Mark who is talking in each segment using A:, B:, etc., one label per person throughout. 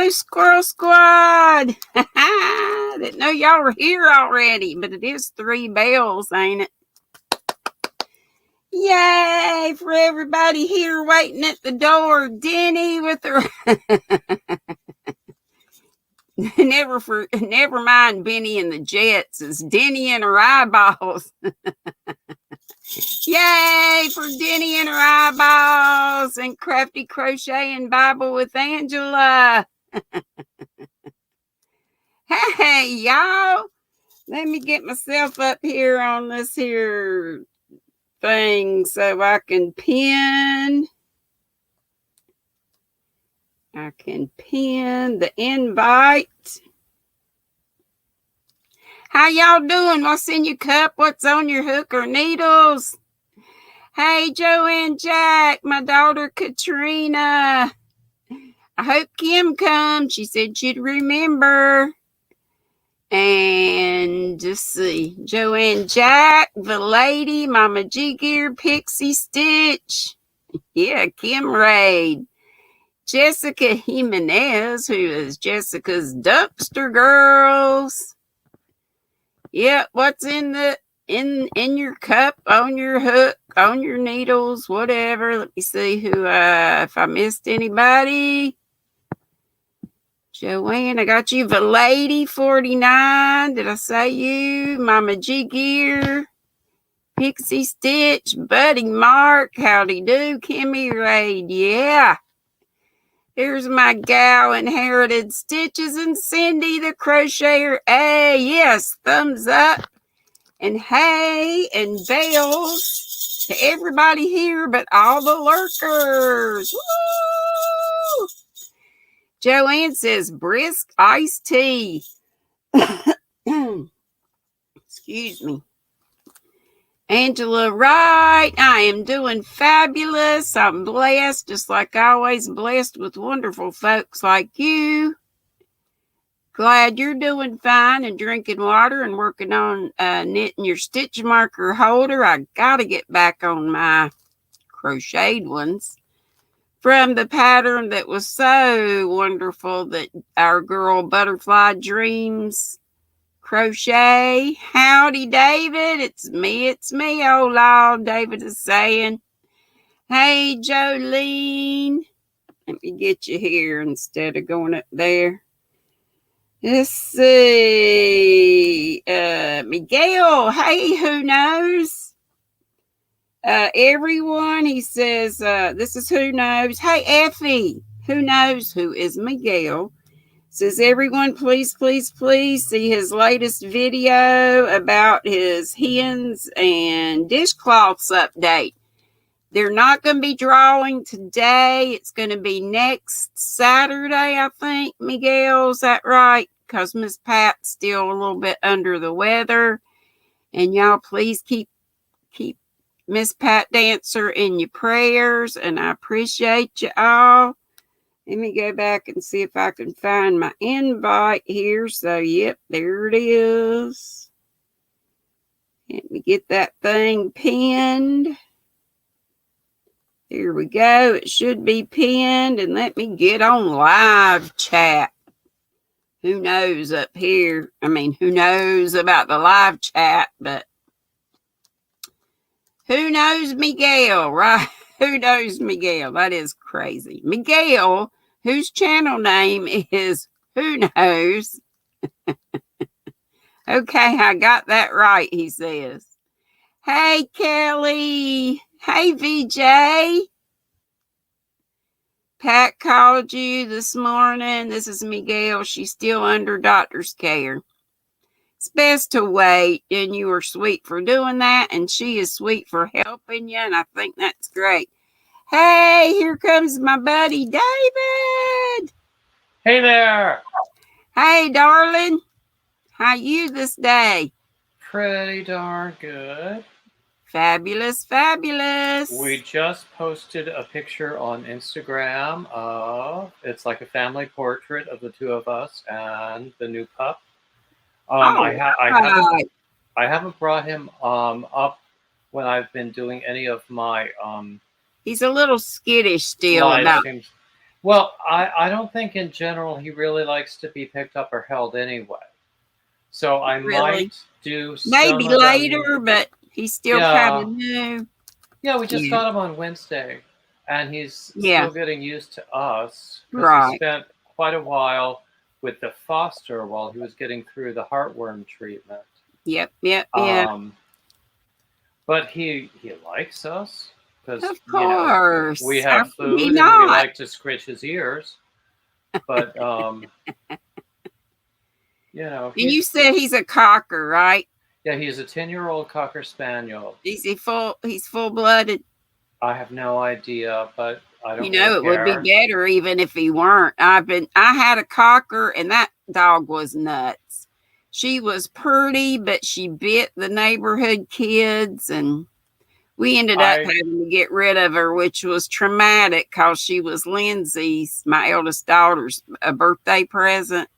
A: Hello, Squirrel Squad. Didn't know y'all were here already, but it is 3 bells, ain't it? Yay for everybody here waiting at the door. Denny with her. Never mind Benny and the Jets. It's Denny and her eyeballs. Yay for Denny and her eyeballs and Crafty Crochet and Bible with Angela. Hey, y'all. Let me get myself up here on this here thing so I can pin. I can pin the invite. How y'all doing? What's in your cup? What's on your hook or needles? Hey, Joanne Jack, my daughter Katrina. I hope Kim comes. She said she'd remember. And just see, Joanne Jack, the lady, Mama G Gear, Pixie Stitch. Yeah, Kim Raid. Jessica Jimenez, who is Jessica's Dumpster Girls. Yeah, what's in the in your cup, on your hook, on your needles, whatever. Let me see who if I missed anybody. Joanne, I got you. The lady 49. Did I say you? Mama G Gear. Pixie Stitch. Buddy Mark. Howdy do. Kimmy Raid. Yeah. Here's my gal Inherited Stitches and Cindy the Crocheter. Hey, yes. Thumbs up. And hey, and bells to everybody here but all the lurkers. Woo! Joanne says brisk iced tea. Excuse me. Angela Wright, I am doing fabulous. I'm blessed, just like always, blessed with wonderful folks like you. Glad you're doing fine and drinking water and working on knitting your stitch marker holder. I got to get back on my crocheted ones. From the pattern that was so wonderful that our girl Butterfly Dreams crochet. Howdy, David. It's me, oh Lord, David is saying. Hey, Jolene. Let me get you here instead of going up there. Let's see. Miguel. Hey, who knows? Everyone, he says, this is Who Knows. Hey, Effie, who knows who is Miguel? Says, everyone, please, please, please see his latest video about his hens and dishcloths update. They're not going to be drawing today. It's going to be next Saturday, I think, Miguel. Is that right? Because Miss Pat's still a little bit under the weather. And y'all, please keep Miss Pat Dancer in your prayers, and I appreciate you all. Let me go back and see if I can find my invite here. So, yep, there it is. Let me get that thing pinned. Here we go. It should be pinned, and let me get on live chat. Who knows up here? I mean, who knows about the live chat, but who knows Miguel, right? Who knows Miguel? That is crazy. Miguel, whose channel name is Who Knows. Okay, I got that right, he says. Hey, Kelly. Hey, VJ. Pat called you this morning. This is Miguel. She's still under doctor's care. It's best to wait, and you are sweet for doing that, and she is sweet for helping you, and I think that's great. Hey, here comes my buddy David.
B: Hey there.
A: Hey, darling. How you this day?
B: Pretty darn good.
A: Fabulous, fabulous.
B: We just posted a picture on Instagram of, it's like a family portrait of the two of us and the new pup. I haven't brought him up when I've been doing any of my
A: he's a little skittish still
B: live
A: about
B: streams. Well, I don't think in general he really likes to be picked up or held anyway. So I
A: Really?
B: might do some
A: Maybe
B: of them.
A: later, but he's still kind of
B: Yeah.
A: new.
B: Yeah, we just
A: Yeah.
B: got him on Wednesday, and he's
A: Yeah.
B: still getting used to us because he
A: Right.
B: spent quite a while with the foster while he was getting through the heartworm treatment.
A: Yep. Yep. Yeah.
B: Um, but he likes us because
A: Of course.
B: we
A: How
B: have
A: could he
B: food and we
A: not?
B: like to scratch his ears. But
A: And you said he's a cocker, right?
B: yeah, he's a 10-year-old cocker spaniel.
A: Is he full? He's full blooded.
B: I have no idea, but I
A: You
B: don't really
A: know, it would be
B: care.
A: better even if he weren't. I had a cocker, and that dog was nuts. She was pretty, but she bit the neighborhood kids, and we ended up
B: I
A: having to get rid of her, which was traumatic because she was Lindsay's, my eldest daughter's, a birthday present.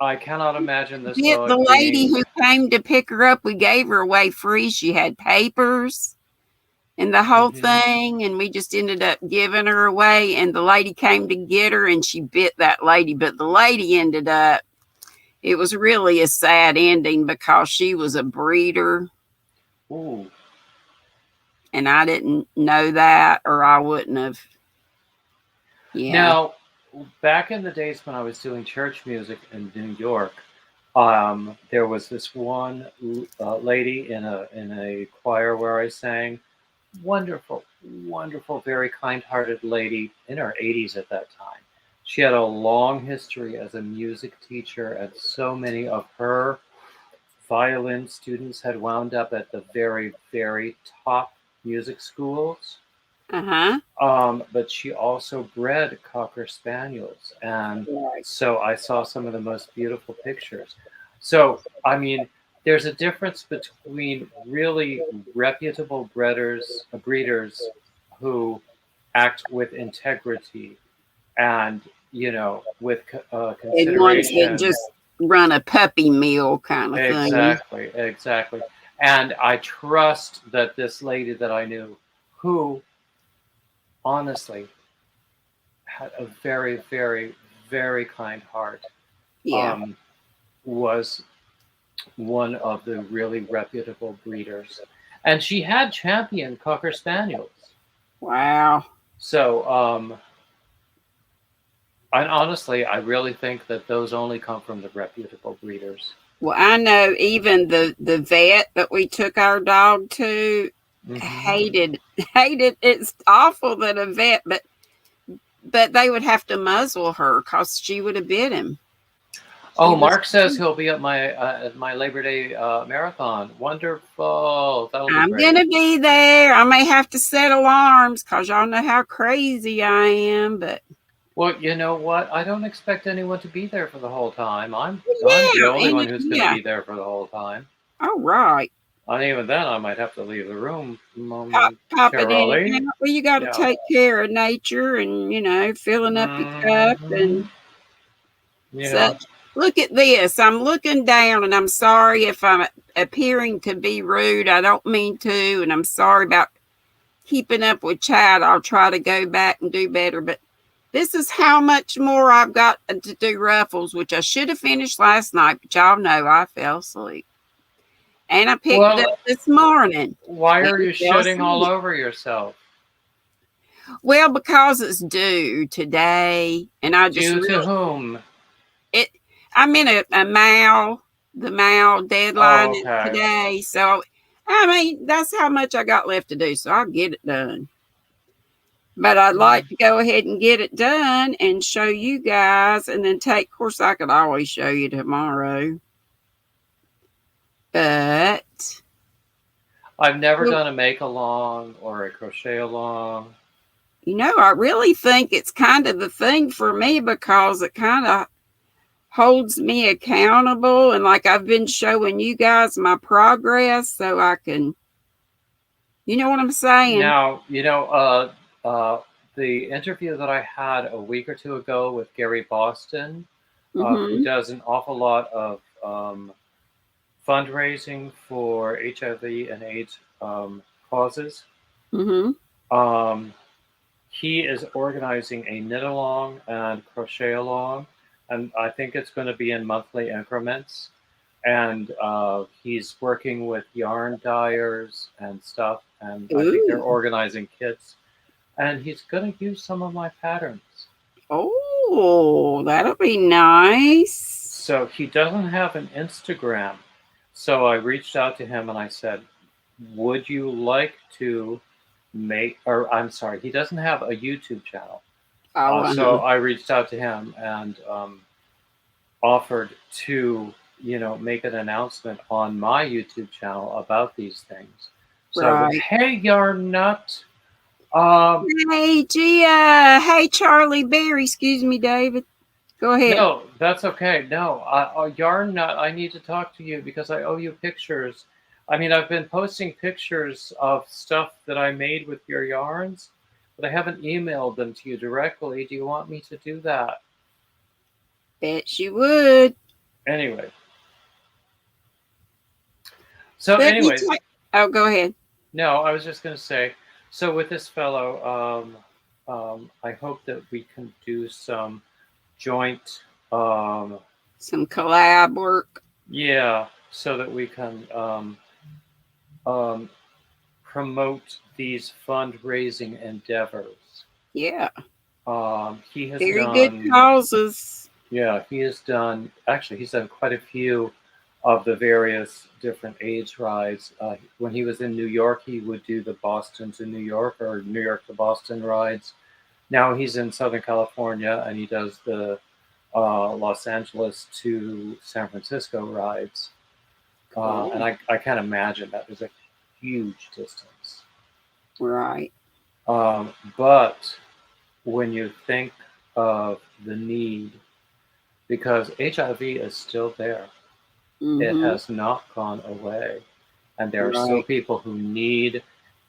B: I cannot imagine this
A: Bit the
B: dog
A: lady
B: being.
A: who came to pick her up. We gave her away free. She had papers and the whole
B: Mhm.
A: thing, and we just ended up giving her away. And the lady came to get her, and she bit that lady. But the lady ended up, it was really a sad ending because she was a breeder,
B: Ooh.
A: and I didn't know that, or I wouldn't have. Yeah.
B: Now, back in the days when I was doing church music in New York, there was this one lady in a choir where I sang. Wonderful, wonderful, very kind-hearted lady in her 80s at that time. She had a long history as a music teacher, and so many of her violin students had wound up at the very, very top music schools.
A: Uh huh.
B: But she also bred Cocker Spaniels. And
A: Right.
B: so I saw some of the most beautiful pictures. So, I mean, there's a difference between really reputable breeders who act with integrity and, with
A: And ones that
B: consideration.
A: just run a puppy mill kind of thing.
B: Exactly, exactly. And I trust that this lady that I knew, who honestly had a very, very, very kind heart,
A: Yeah.
B: um, was one of the really reputable breeders. And she had champion Cocker Spaniels.
A: Wow.
B: So, and honestly, I really think that those only come from the reputable breeders.
A: Well, I know even the vet that we took our dog to
B: Hmm.
A: hated. It's awful that a vet, but they would have to muzzle her because she would have bit him. She
B: Oh,
A: was.
B: Mark says he'll be at my Labor Day marathon. Wonderful. That'll be
A: I'm
B: great.
A: gonna be there. I may have to set alarms because y'all know how crazy I am. But
B: Well, you know what? I don't expect anyone to be there for the whole time. I'm the
A: yeah,
B: only
A: and
B: one who's going to
A: yeah.
B: be there for the whole time.
A: All right.
B: And even then, I might have to leave the room
A: Pop it in
B: momentarily.
A: and out. Well, you got to
B: Yeah.
A: take care of nature and filling up your cup
B: Hmm.
A: and
B: Yeah.
A: such. Look at this. I'm looking down, and I'm sorry if I'm appearing to be rude. I don't mean to, and I'm sorry about keeping up with Chad. I'll try to go back and do better. But this is how much more I've got to do ruffles, which I should have finished last night, but y'all know I fell asleep. And I picked it up
B: Well,
A: this morning
B: why
A: and
B: are you
A: fell
B: shitting all
A: asleep.
B: over yourself?
A: Well, because it's due today, and I just
B: Due to
A: really
B: whom?
A: it. I'm in a mile. The mile deadline
B: Oh,
A: is
B: okay.
A: today, so I mean that's how much I got left to do. So I'll get it done. But I'd
B: Mm.
A: like to go ahead and get it done and show you guys, and then take. Of course, I could always show you tomorrow, but
B: I've never done a make along or a crochet along.
A: I really think it's kind of the thing for me because it kind of holds me accountable, and like I've been showing you guys my progress so I can, you know what I'm saying?
B: Now, the interview that I had a week or two ago with Gary Boston, who
A: Mhm.
B: does an awful lot of fundraising for HIV and AIDS causes.
A: Mhm.
B: Um, he is organizing a knit along and crochet along, and I think it's going to be in monthly increments. And he's working with yarn dyers and stuff, and I think they're
A: Ooh.
B: organizing kits. And he's going to use some of my patterns.
A: Oh, that'll be nice.
B: So he doesn't have an Instagram. So I reached out to him and I said, would you like to make, or I'm sorry, he doesn't have a YouTube channel. So I reached out to him and offered to, make an announcement on my YouTube channel about these things. So,
A: right.
B: Hey, Yarn Nut.
A: Hey, Gia. Hey, Charlie Berry. Excuse me, David. Go ahead.
B: No, that's okay. No, Yarn Nut, I need to talk to you because I owe you pictures. I mean, I've been posting pictures of stuff that I made with your yarns, but I haven't emailed them to you directly. Do you want me to do that?
A: Bet you would.
B: Anyway. So, anyways.
A: Oh, go ahead.
B: No, I was just going to say, so with this fellow, I hope that we can do some joint...
A: some collab work.
B: Yeah, so that we can promote these fundraising endeavors.
A: Yeah.
B: He has
A: very
B: done
A: good causes.
B: Yeah, he's done quite a few of the various different AIDS rides. When he was in New York, he would do the Boston to New York or New York to Boston rides. Now he's in Southern California and he does the Los Angeles to San Francisco rides. And I can't imagine that. There's a huge distance.
A: Right.
B: But when you think of the need, because HIV is still there, it has not gone away. And there are still people who need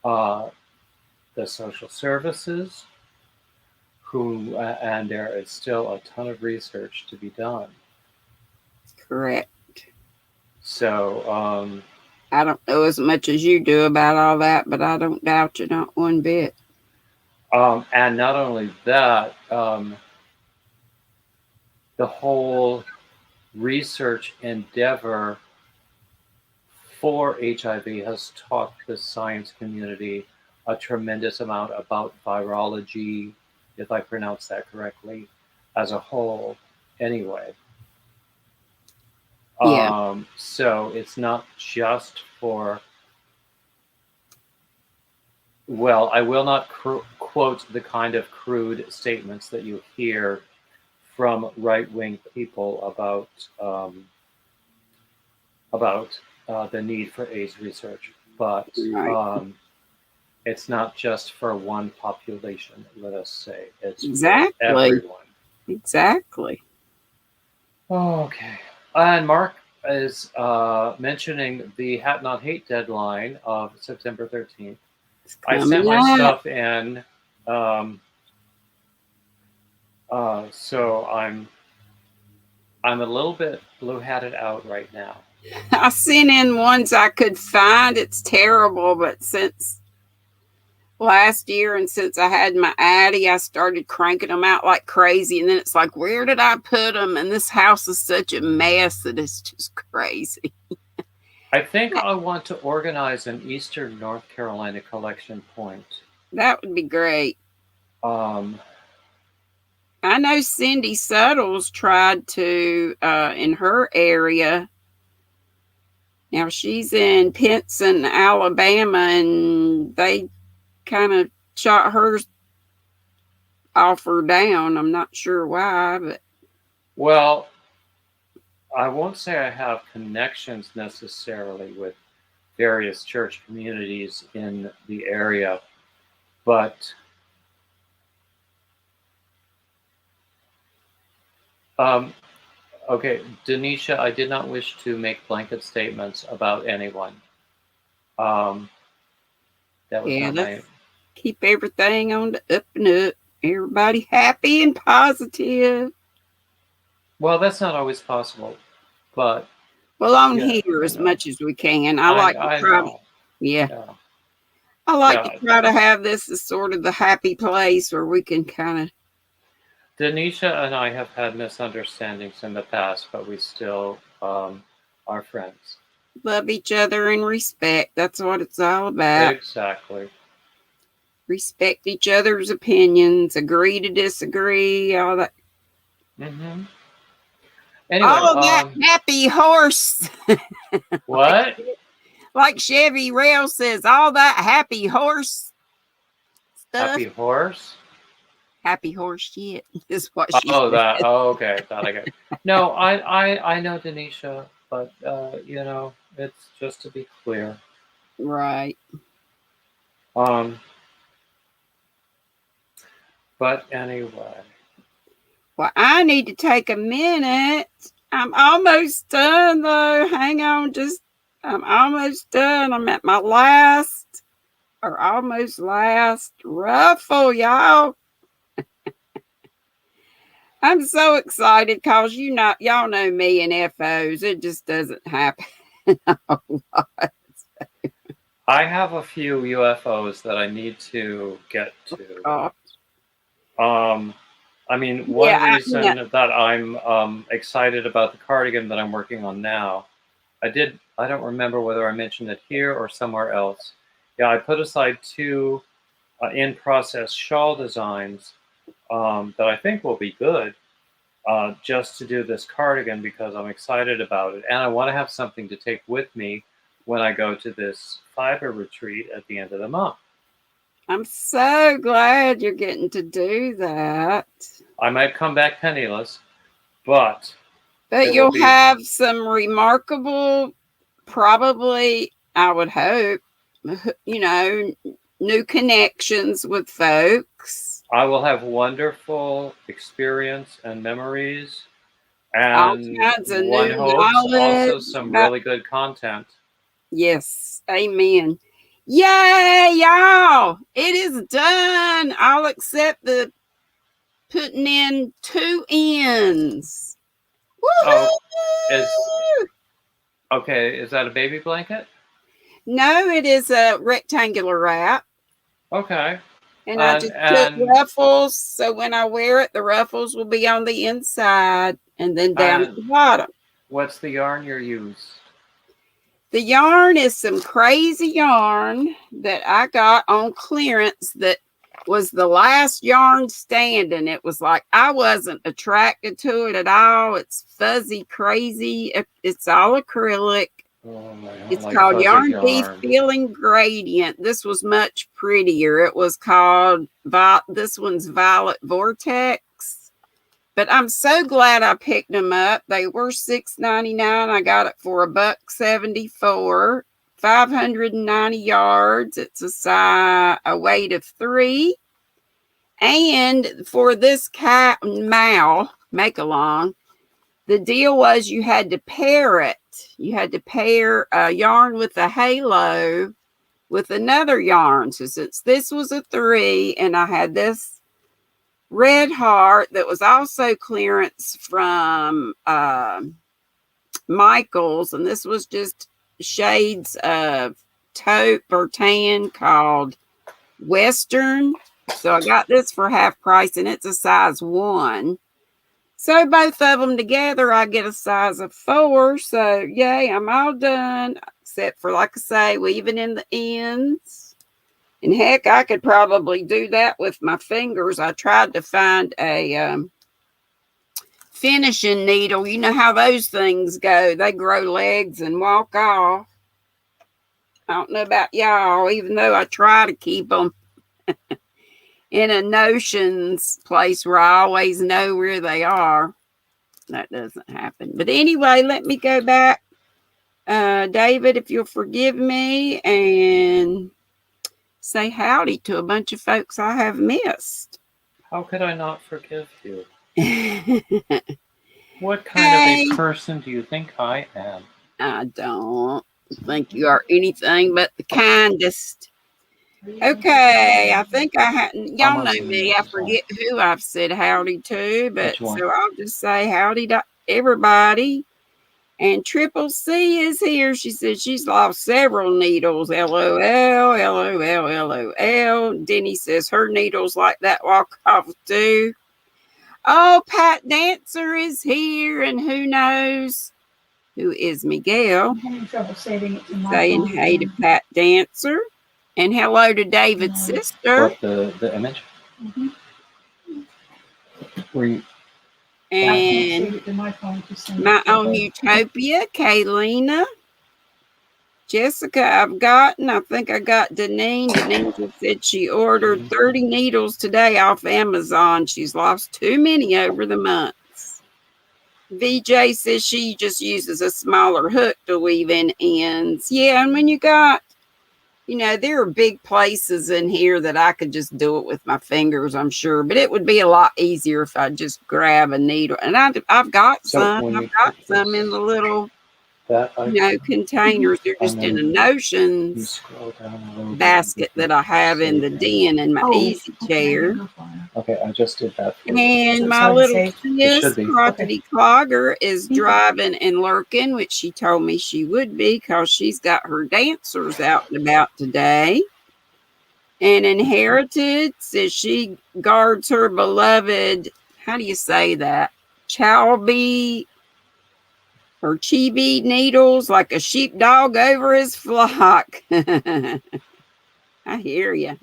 B: the social services, and there is still a ton of research to be done.
A: Correct.
B: So
A: I don't know as much as you do about all that, but I don't doubt you not one bit.
B: And not only that, the whole research endeavor for HIV has taught the science community a tremendous amount about virology, if I pronounce that correctly, as a whole, anyway.
A: Yeah.
B: So it's not just for... Well, I will not quote the kind of crude statements that you hear from right-wing people about the need for AIDS research, but it's not just for one population, let us say. It's for everyone.
A: Exactly.
B: Okay. And Mark is mentioning the Hat Not Hate deadline of September 13th. I sent my stuff in, so I'm a little bit blue-hatted out right now.
A: I sent in ones I could find. It's terrible, but since last year and since I had my Addie, I started cranking them out like crazy. And then it's like, where did I put them? And this house is such a mess that it's just crazy.
B: I think I want to organize an Eastern North Carolina collection point.
A: That would be great. I know Cindy Suttles tried to in her area. Now she's in Pinson, Alabama, and they kind of shot her offer down. I'm not sure why, but...
B: Well, I won't say I have connections necessarily with various church communities in the area, but okay, Denisha, I did not wish to make blanket statements about anyone. That was not my...
A: Keep everything on the up and up. Everybody happy and positive.
B: Well, that's not always possible, but...
A: Well, on here as much as we can. I like to try. Yeah. I like to try to have this as sort of the happy place where we can kind of.
B: Denisha and I have had misunderstandings in the past, but we still are friends.
A: Love each other and respect. That's what it's all about.
B: Exactly.
A: Respect each other's opinions, agree to disagree, all that.
B: Mm-hmm. Anyway,
A: all of that happy horse.
B: What?
A: Like Chevy Rail says, all that happy horse stuff.
B: Happy horse?
A: Happy horse shit is what she said.
B: That. Oh, okay. That I get. No, I know Denisha, but it's just to be clear.
A: Right.
B: But anyway.
A: Well, I need to take a minute. I'm almost done, though. Hang on, I'm almost done. I'm at my almost last ruffle, y'all. I'm so excited because y'all know me and FOs. It just doesn't happen a lot.
B: I have a few UFOs that I need to get to. I mean, one reason that I'm excited about the cardigan that I'm working on now, I don't remember whether I mentioned it here or somewhere else. Yeah, I put aside 2 in-process shawl designs that I think will be good just to do this cardigan because I'm excited about it. And I want to have something to take with me when I go to this fiber retreat at the end of the month.
A: I'm so glad you're getting to do that.
B: I might come back penniless, but
A: you'll have some remarkable, probably, I would hope, new connections with folks.
B: I will have wonderful experience and memories, and
A: all kinds of
B: one
A: new
B: hopes
A: knowledge
B: also some really good content.
A: Yes, amen. Yay, y'all! It is done. I'll accept the putting in 2 ends.
B: Woohoo! Is that a baby blanket?
A: No, it is a rectangular wrap.
B: Okay.
A: And I just put ruffles, so when I wear it, the ruffles will be on the inside and then down at the bottom.
B: What's the yarn you use?
A: The yarn is some crazy yarn that I got on clearance that was the last yarn standing. It was like I wasn't attracted to it at all. It's fuzzy, crazy. It's all acrylic. It's called GrannyDee Feeling Gradient. This was much prettier. It was called, this one's Violet Vortex. But I'm so glad I picked them up. They were $6.99. I got it for $1.74. 590 yards. It's a weight of 3. And for this make along, the deal was you had to pair it. You had to pair a yarn with a halo with another yarn. So since this was a 3 and I had this red heart that was also clearance from Michael's, and this was just shades of taupe or tan called Western. So I got this for half price and it's a size 1. So both of them together, I get a size of 4. So yay, I'm all done. Except for, like I say, weaving in the ends. And heck, I could probably do that with my fingers. I tried to find a finishing needle. You know how those things go. They grow legs and walk off. I don't know about y'all, even though I try to keep them in a notions place where I always know where they are. That doesn't happen. But anyway, let me go back. David, if you'll forgive me and say howdy to a bunch of folks I have missed.
B: How could I not forgive you? What kind of a person do you think I am?
A: I don't think you are anything but the kindest. Okay, I think I hadn't. Y'all know me. I forget who I've said howdy to, but so I'll just say howdy to everybody. And Triple C is here. She says she's lost several needles. LOL, LOL, LOL. Denny says her needles like that walk off too. Oh, Pat Dancer is here, and who knows who is Miguel.
C: I'm having trouble setting it to my
A: Saying
C: phone
A: hey to Pat Dancer. And hello to David's sister.
B: What, the image?
C: Mm-hmm.
B: Were you?
A: And my own Utopia, Kaylina. Jessica, I think I got Deneen. Deneen just said she ordered 30 needles today off Amazon. She's lost too many over the months. VJ says she just uses a smaller hook to weave in ends. Yeah, and when you got, there are big places in here that I could just do it with my fingers, I'm sure. But it would be a lot easier if I just grab a needle. And I've got some. I've got some in the little containers. They're just in a notions basket that I have in the den in my easy chair.
B: Okay, I just did that.
A: And my little sis, Crotchety Clogger, is driving and lurking, which she told me she would be because she's got her dancers out and about today. And Inherited says she guards her beloved, how do you say that? Chalby or chibi needles like a sheepdog over his flock. I hear you.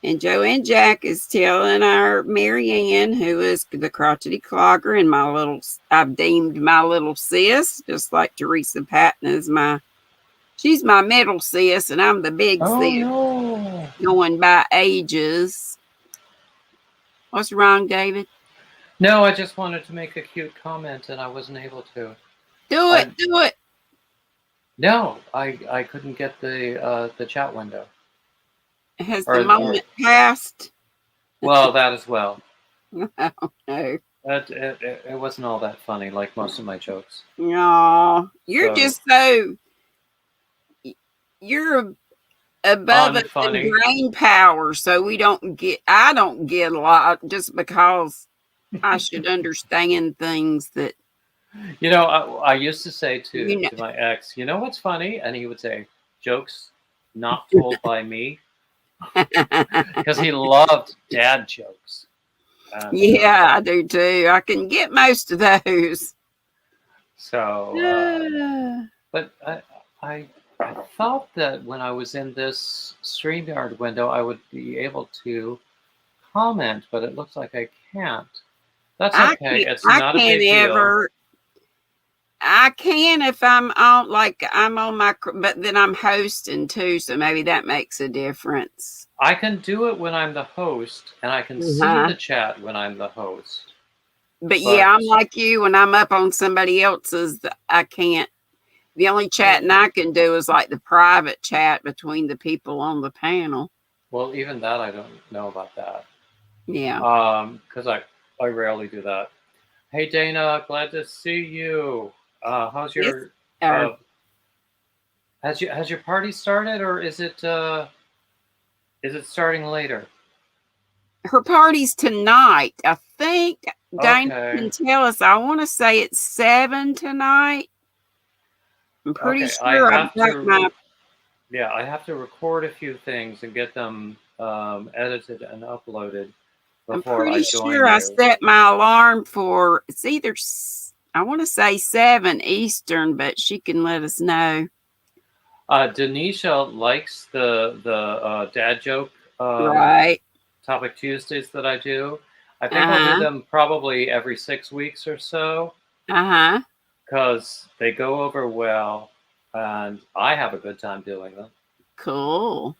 A: And Joanne Jack is telling our Marianne, who is the crotchety clogger, and I've deemed my little sis, just like Teresa Patton is she's my middle sis, and I'm the big sis.
B: No.
A: Going by ages. What's wrong, David?
B: No, I just wanted to make a cute comment, and I wasn't able to.
A: Do it.
B: No, I couldn't get the chat window.
A: Has the moment passed?
B: Well, that as well.
A: Oh, no.
B: It wasn't all that funny, like most of my jokes.
A: No, you're just you're above us in brain power, so I don't get a lot just because I should understand things that.
B: I used to say to my ex, you know what's funny? And he would say, jokes not told by me. Because he loved dad jokes.
A: Yeah, I do too. I can get most of those.
B: So, but I thought that when I was in this StreamYard window, I would be able to comment, but it looks like I can't. That's okay. It's not a big deal.
A: I can if I'm on, I'm on but then I'm hosting too, so maybe that makes a difference.
B: I can do it when I'm the host, and I can see the chat when I'm the host.
A: But yeah, I'm like you. When I'm up on somebody else's, I can't. The only chatting I can do is like the private chat between the people on the panel.
B: Well, even that, I don't know about that.
A: Yeah.
B: Because I rarely do that. Hey, Dana, glad to see you. How's your has your party started, or is it starting later?
A: Her party's tonight. I think Dana can tell us. I want to say it's 7 tonight. I'm pretty sure I
B: have to record a few things and get them edited and uploaded before I join. I'm pretty sure
A: I set my alarm for it's either I want to say 7 Eastern, but she can let us know.
B: Denisha likes the dad joke Topic Tuesdays that I do. I think I'll do them probably every 6 weeks or so. Because they go over well, and I have a good time doing them.
A: Cool.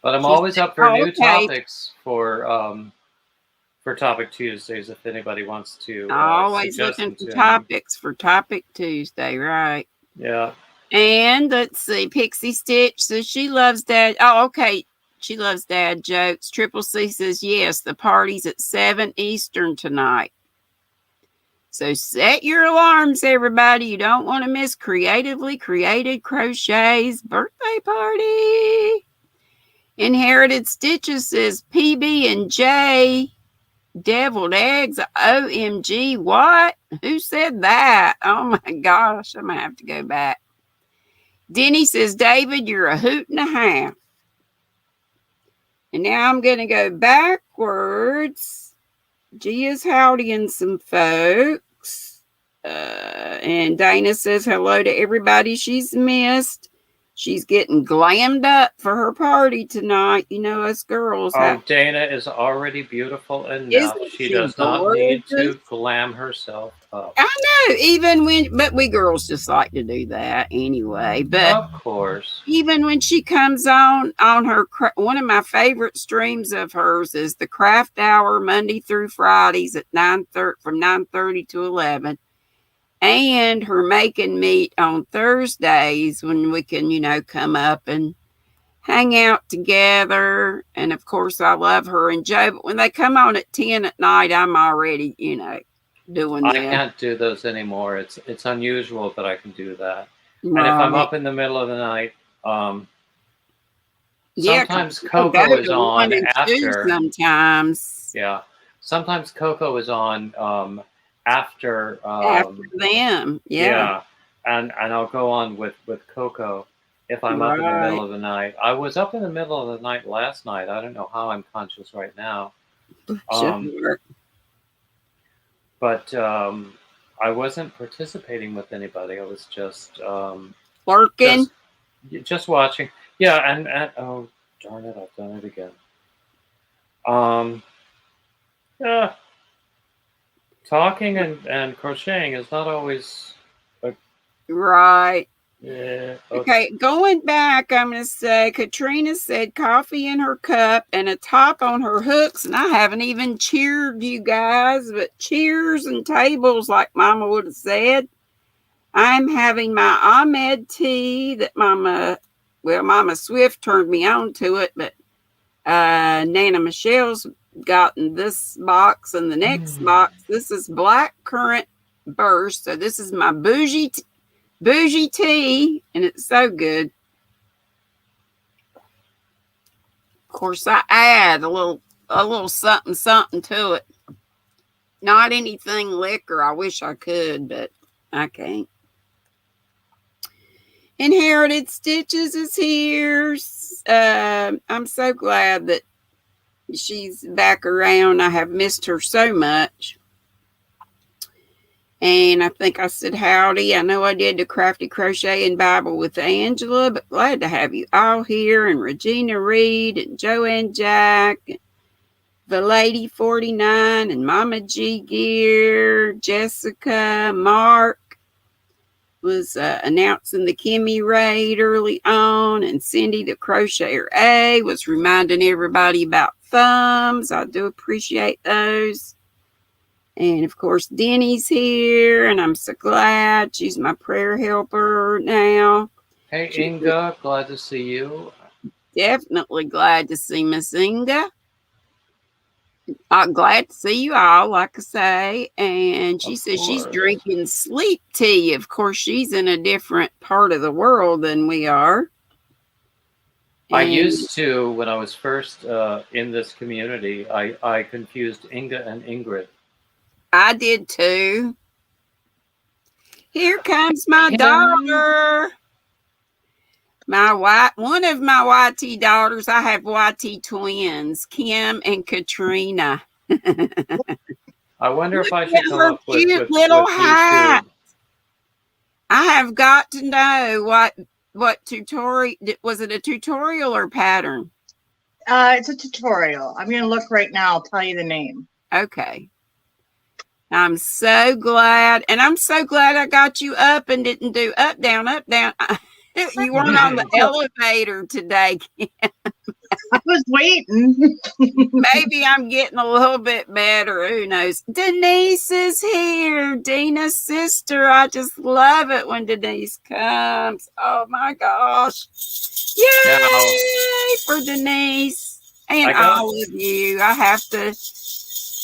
B: But I'm always up for new topics for Topic Tuesdays if anybody wants to.
A: Always looking for topics for Topic Tuesday, right?
B: Yeah.
A: And let's see, Pixie Stitch says she loves dad. Oh, okay. She loves dad jokes. Triple C says yes, the party's at 7 Eastern tonight. So set your alarms, everybody. You don't want to miss Creatively Created Crochet's birthday party. Inherited Stitches says PB and J deviled eggs. OMG, what? Who said that? Oh my gosh, I'm gonna have to go back. Denny says, David, you're a hoot and a half. And now I'm gonna go backwards. Gia's howdying some folks. And Dana says hello to everybody she's missed. She's getting glammed up for her party tonight. You know, us girls.
B: Oh, Dana is already beautiful enough. She does not need to glam herself up.
A: I know, but we girls just like to do that anyway. But
B: of course,
A: even when she comes on her, one of my favorite streams of hers is the Craft Hour Monday through Fridays at 9:30 from 9:30 to 11. And her making meat on Thursdays when we can, come up and hang out together. And of course, I love her and Joe. But when they come on at 10 at night, I'm already, doing that.
B: I can't do those anymore. It's unusual that I can do that. Right. And if I'm up in the middle of the night, sometimes Coco is on after.
A: Sometimes.
B: Yeah. Sometimes Coco is on after
A: them. Yeah.
B: And I'll go on with Coco if I'm up in the middle of the night. I was up in the middle of the night last night. I don't know how I'm conscious right now. But I wasn't participating with anybody. I was just
A: working,
B: just watching. Yeah, and oh darn it, I've done it again. Yeah. Talking and crocheting is not always
A: right.
B: Yeah.
A: Okay, going back, I'm going to say Katrina said coffee in her cup and a top on her hooks, and I haven't even cheered you guys, but cheers and tables, like Mama would have said. I'm having my Ahmed tea that Mama Swift turned me on to it, but Nana Michelle's gotten this box and the next box. This is black currant burst, so this is my bougie tea, and it's so good. Of course, I add a little something to it. Not anything liquor. I wish I could, but I can't. Inherited Stitches is here. I'm so glad that she's back around. I have missed her so much. And I think I said howdy. I know I did the Crafty Crochet and Bible with Angela, but glad to have you all here. And Regina Reed and Joanne Jack, the Lady 49 and Mama G Gear, Jessica, Mark was announcing the Kimmy raid early on, and Cindy the Crocheter A was reminding everybody about thumbs. I do appreciate those. And of course, Denny's here, and I'm so glad she's my prayer helper now.
B: Hey, Inga, glad to see you.
A: Definitely glad to see Miss Inga. I'm glad to see you all, like I say. And she says she's drinking sleep tea. Of course, she's in a different part of the world than we are.
B: I used to, when I was first in this community, I confused Inga and Ingrid.
A: I did too. Here comes my daughter. One of my YT daughters. I have YT twins, Kim and Katrina.
B: I wonder if I should come up with
A: cute little hat. I have got to know what tutorial was it? A tutorial or pattern?
D: It's a tutorial. I'm going to look right now. I'll tell you the name.
A: Okay. I'm so glad. And I'm so glad I got you up and didn't do up, down, up, down. You weren't on the elevator today, Kim.
D: I was waiting.
A: Maybe I'm getting a little bit better. Who knows? Denise is here. Dina's sister. I just love it when Denise comes. Oh, my gosh. Yay for Denise and all of you. I have to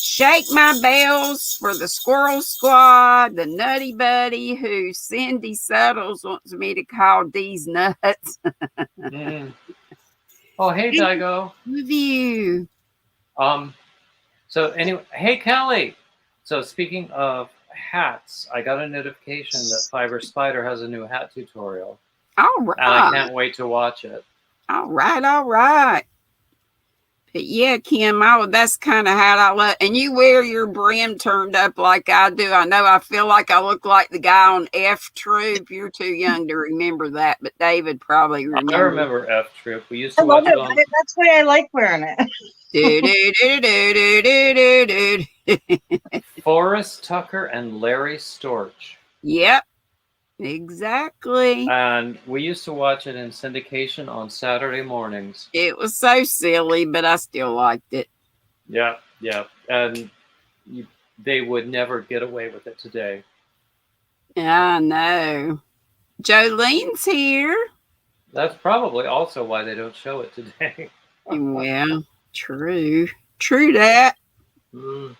A: shake my bells for the Squirrel Squad, the Nutty Buddy, who Cindy Suttles wants me to call Dee's Nuts.
B: Oh, hey, Daigo.
A: With you.
B: So anyway, hey Kelly. So speaking of hats, I got a notification that Fiber Spider has a new hat tutorial.
A: All
B: And I
A: right.
B: can't wait to watch it.
A: All right. All right. But yeah, Kim, that's kind of how I look. And you wear your brim turned up like I do. I know I feel like I look like the guy on F Troop. You're too young to remember that, but David probably remembers.
B: I remember F Troop. We used
D: I
B: to
D: love
B: watch
D: it.
B: it on.
D: That's why I like wearing it.
B: Forrest Tucker and Larry Storch.
A: Yep, exactly.
B: And we used to watch it in syndication on Saturday mornings.
A: It was so silly, but I still liked it.
B: Yeah, yeah. And they would never get away with it today.
A: I know. Jolene's here.
B: That's probably also why they don't show it today.
A: Well, true. True that.
B: Mm.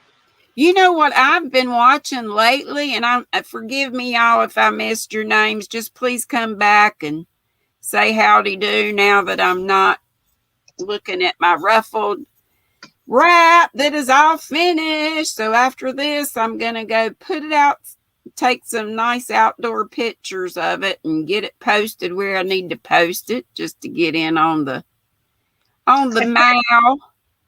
A: You know what I've been watching lately, and forgive me, y'all, if I missed your names. Just please come back and say howdy do now that I'm not looking at my ruffled wrap that is all finished. So after this, I'm gonna go put it out, take some nice outdoor pictures of it, and get it posted where I need to post it, just to get in on the mail.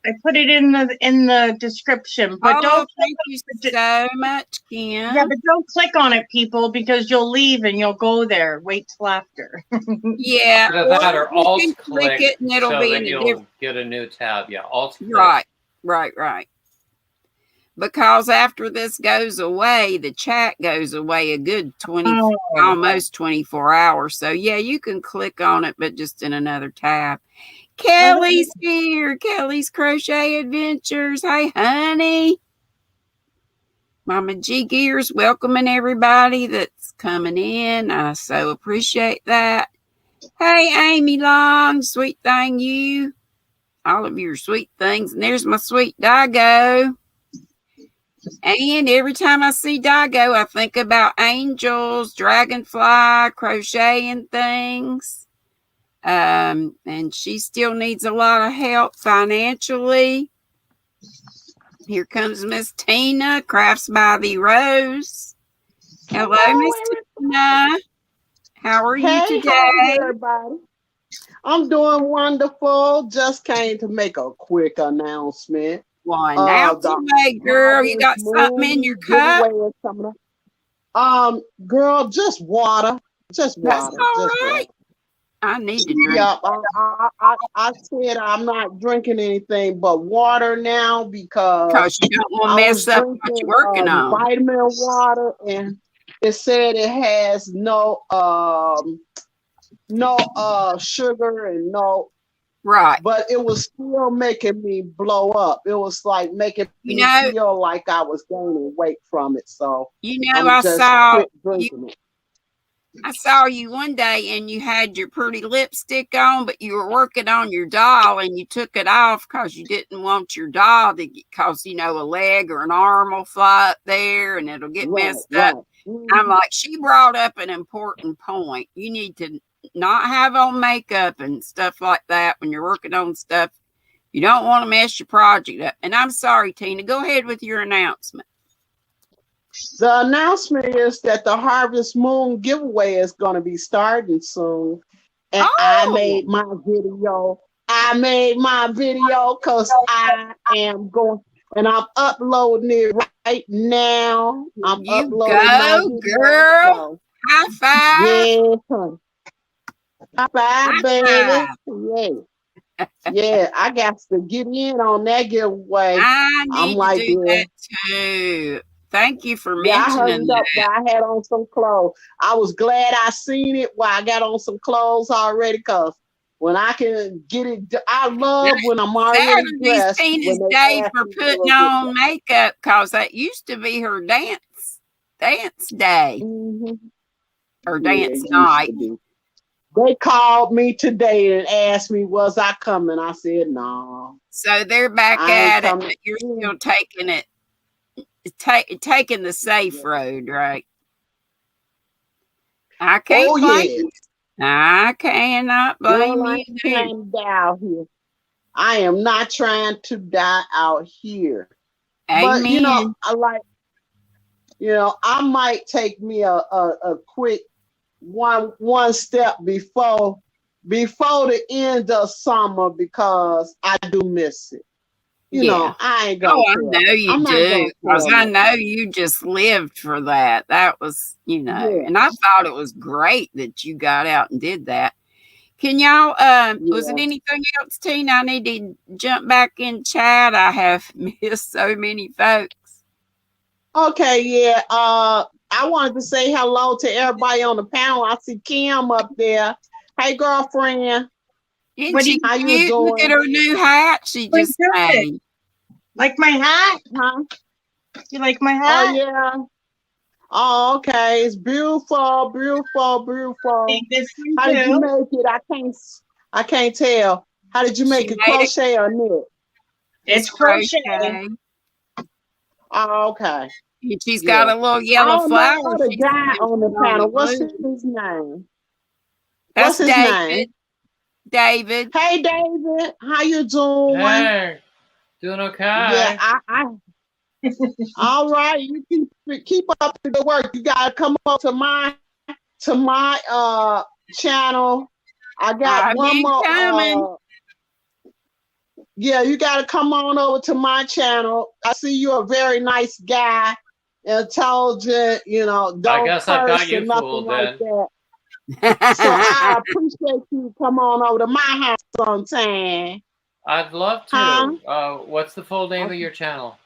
D: I put it in the description, but don't.
A: Thank you so much, Kim.
D: Yeah, but don't click on it, people, because you'll leave and you'll go there. Wait till after.
A: Yeah,
B: That or alt
A: click it and it'll
B: so
A: be
B: that
A: in a
B: you'll
A: different.
B: get a new tab. Yeah, alt click.
A: Right. Because after this goes away, the chat goes away a good almost 24 hours. So yeah, you can click on it, but just in another tab. Kelly's here. Kelly's Crochet Adventures. Hey, honey. Mama G Gears welcoming everybody that's coming in. I so appreciate that. Hey, Amy Long, sweet thing you. All of your sweet things. And there's my sweet Dago. And every time I see Dago, I think about angels, dragonfly, crocheting things. And she still needs a lot of help financially. Here comes Miss Tina, Crafts by the Rose. Hello, Miss Tina. How are you today?
E: Hey, everybody. I'm doing wonderful. Just came to make a quick announcement.
A: Well, announce away, girl. You got something in your cup?
E: Girl, just water. Just water.
A: That's all right. I need to drink.
E: Yeah, I said I'm not drinking anything but water now because
A: you don't want to mess up what you're working on.
E: Vitamin water, and it said it has no sugar and no.
A: Right.
E: But it was still making me blow up. It was like making me feel like I was gaining weight from it. So
A: I saw you one day and you had your pretty lipstick on, but you were working on your doll and you took it off because you didn't want your doll to get, because, a leg or an arm will fly up there and it'll get messed up. Mm-hmm. I'm like, she brought up an important point. You need to not have on makeup and stuff like that when you're working on stuff. You don't want to mess your project up. And I'm sorry, Tina, go ahead with your announcement.
E: The announcement is that the Harvest Moon giveaway is going to be starting soon. And I made my video. Because I am going, and I'm uploading it right now. I'm uploading my video,
A: girl.
E: So.
A: High five.
E: Yeah, honey. High five, baby. Yeah, I got to get in on that giveaway.
A: I need to do that too. Thank you for mentioning that.
E: I had on some clothes. I was glad I seen it while I got on some clothes already, because when I can get it, I love when I'm already dressed.
A: Tina's day for putting on makeup, because that used to be her dance day.
E: Mm-hmm.
A: Or dance night.
E: They called me today and asked me, was I coming? I said, no.
A: So they're back at it, but you're still taking it. Taking the safe road, right? I can't blame you. I cannot blame you.
E: I am not trying to die out here. But
A: Amen.
E: I like, I might take me a quick one step before the end of summer because I do miss it.
A: Yeah.
E: I ain't
A: Oh,
E: gonna
A: I
E: tell.
A: know you
E: I'm not
A: do,
E: gonna
A: because
E: tell
A: I
E: no.
A: know you just lived for that. That was,
E: Yeah,
A: and I thought it was great that you got out and did that. Can y'all, was it
E: yeah.
A: anything else, Tina? I need to jump back in chat. I have missed so many folks.
E: Okay, yeah. I wanted to say hello to everybody on the panel. I see Kim up there. Hey, girlfriend.
A: Isn't
D: What do
A: she
D: you
E: How you
A: cute? Look at
E: doing?
A: her new hat. She
D: like
A: just
D: it?
A: made.
D: Like my hat?
E: Huh?
D: You like my
E: Oh
D: hat?
E: yeah. Oh, okay. It's beautiful, beautiful, beautiful.
D: Make this one
E: How did you
D: too.
E: make it? I can't tell. How did you make
A: She
E: it?
A: made it.
E: Crochet or knit?
D: It's crochet.
E: Oh, okay.
A: And she's got
E: Yeah.
A: a little
E: I
A: yellow
E: don't know
A: flower.
E: the
A: She's
E: guy on the
A: on the
E: panel. What's
A: blue.
E: his name?
A: That's
E: What's his name?
A: David.
E: Hey, David. How you doing?
B: Hey, doing
E: Yeah,
B: okay.
E: I all right. You keep up the good work. You gotta come up to my channel. I got
A: I've
E: one
A: been
E: more
A: coming.
E: yeah, you gotta come on over to my channel. I see you're a very nice guy, intelligent,
B: I
E: don't
B: guess I've got
E: curse or
B: you
E: nothing
B: fooled
E: like
B: then.
E: that. So I appreciate you come on over to my house sometime.
B: I'd love
E: Huh?
B: to. What's the full name of your channel?